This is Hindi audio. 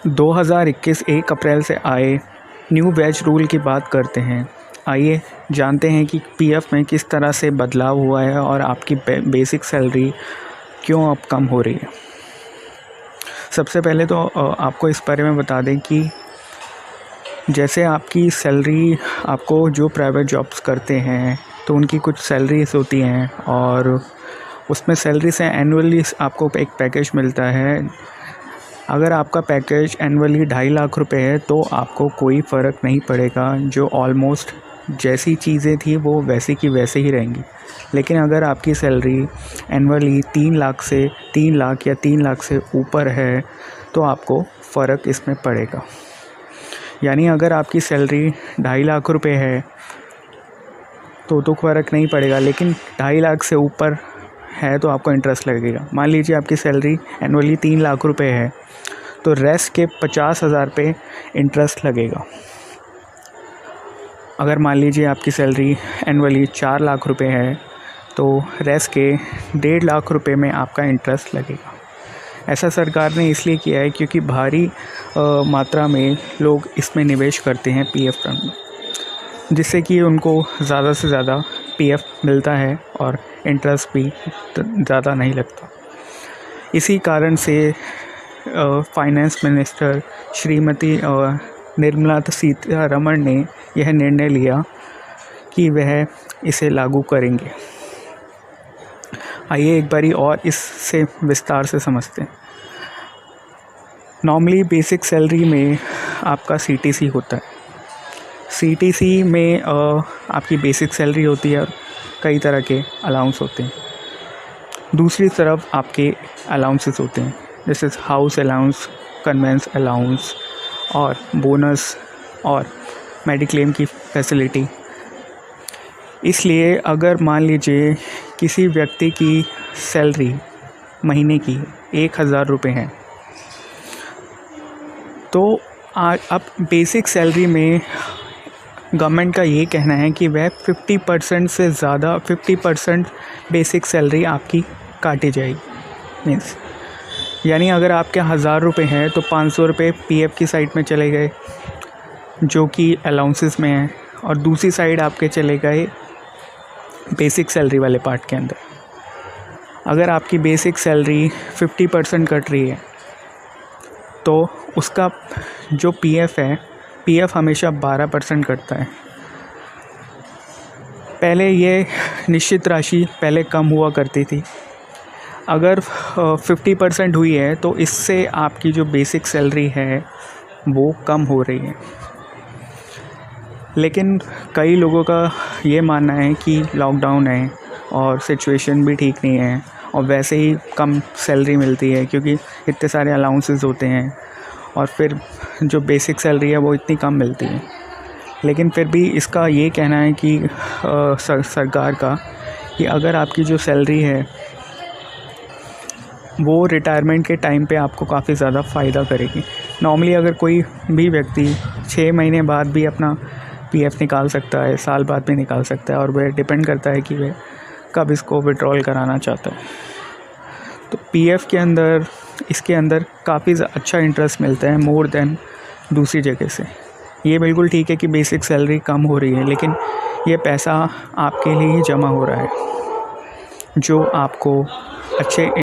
2021 1 अप्रैल से आए न्यू वेज रूल की बात करते हैं। आइए जानते हैं कि पीएफ में किस तरह से बदलाव हुआ है और आपकी बेसिक सैलरी क्यों अब कम हो रही है। सबसे पहले तो आपको इस बारे में बता दें कि जैसे आपकी सैलरी, आपको जो प्राइवेट जॉब्स करते हैं तो उनकी कुछ सैलरीज होती हैं और उसमें सैलरी से एनुअली आपको एक पैकेज मिलता है। अगर आपका पैकेज एनुअली 2.5 लाख रुपए है तो आपको कोई फ़र्क नहीं पड़ेगा, जो ऑलमोस्ट जैसी चीज़ें थी वो वैसी की वैसे ही रहेंगी। लेकिन अगर आपकी सैलरी एनुअली 3 लाख या 3 लाख से ऊपर है तो आपको फ़र्क इसमें पड़ेगा। यानी अगर आपकी सैलरी 2.5 लाख रुपए है तो फ़र्क नहीं पड़ेगा, लेकिन 2.5 लाख से ऊपर है तो आपको इंटरेस्ट लगेगा। मान लीजिए आपकी सैलरी एनुअली 3 लाख रुपए है तो रेस्ट के 50,000 पे इंटरेस्ट लगेगा। अगर मान लीजिए आपकी सैलरी एनुअली 4 लाख रुपए है तो रेस्ट के 1.5 लाख रुपए में आपका इंटरेस्ट लगेगा। ऐसा सरकार ने इसलिए किया है क्योंकि भारी मात्रा में लोग इसमें निवेश करते हैं पीएफ फंड में, जिससे कि उनको ज़्यादा से ज़्यादा पीएफ मिलता है और इंटरेस्ट भी ज़्यादा नहीं लगता। इसी कारण से फाइनेंस मिनिस्टर श्रीमती निर्मला सीतारमण ने यह निर्णय लिया कि वह इसे लागू करेंगे। आइए एक बारी और इससे विस्तार से समझते हैं। नॉर्मली बेसिक सैलरी में आपका सीटीसी होता है। सीटीसी में आपकी बेसिक सैलरी होती है और कई तरह के अलाउंस होते हैं। दूसरी तरफ आपके अलाउंसेस होते हैं, जैसे हाउस अलाउंस, कन्वेंस अलाउंस और बोनस और मेडिक्लेम की फैसिलिटी। इसलिए अगर मान लीजिए किसी व्यक्ति की सैलरी महीने की 1,000 रुपये है तो अब बेसिक सैलरी में गवर्नमेंट का ये कहना है कि वह 50% से ज़्यादा 50% बेसिक सैलरी आपकी काटी जाएगी। मीन्स यानी अगर आपके 1,000 रुपये हैं तो 500 रुपये पीएफ की साइड में चले गए जो कि अलाउंसेस में है, और दूसरी साइड आपके चले गए बेसिक सैलरी वाले पार्ट के अंदर। अगर आपकी बेसिक सैलरी 50% कट रही है तो उसका जो पीएफ है, पीएफ हमेशा 12% कटता है। पहले ये निश्चित राशि पहले कम हुआ करती थी। अगर 50% हुई है तो इससे आपकी जो बेसिक सैलरी है वो कम हो रही है। लेकिन कई लोगों का ये मानना है कि लॉकडाउन है और सिचुएशन भी ठीक नहीं है और वैसे ही कम सैलरी मिलती है क्योंकि इतने सारे अलाउंसेस होते हैं और फिर जो बेसिक सैलरी है वो इतनी कम मिलती है। लेकिन फिर भी इसका ये कहना है कि सरकार का कि अगर आपकी जो सैलरी है वो रिटायरमेंट के टाइम पे आपको काफ़ी ज़्यादा फ़ायदा करेगी। नॉर्मली अगर कोई भी व्यक्ति 6 महीने बाद भी अपना पीएफ निकाल सकता है, साल बाद भी निकाल सकता है, और वह डिपेंड करता है कि वह कब इसको विड्रॉल कराना चाहता है। तो पीएफ के अंदर, इसके अंदर काफ़ी अच्छा इंटरेस्ट मिलता है मोर देन दूसरी जगह से। ये बिल्कुल ठीक है कि बेसिक सैलरी कम हो रही है, लेकिन ये पैसा आपके लिए ही जमा हो रहा है जो आपको अच्छे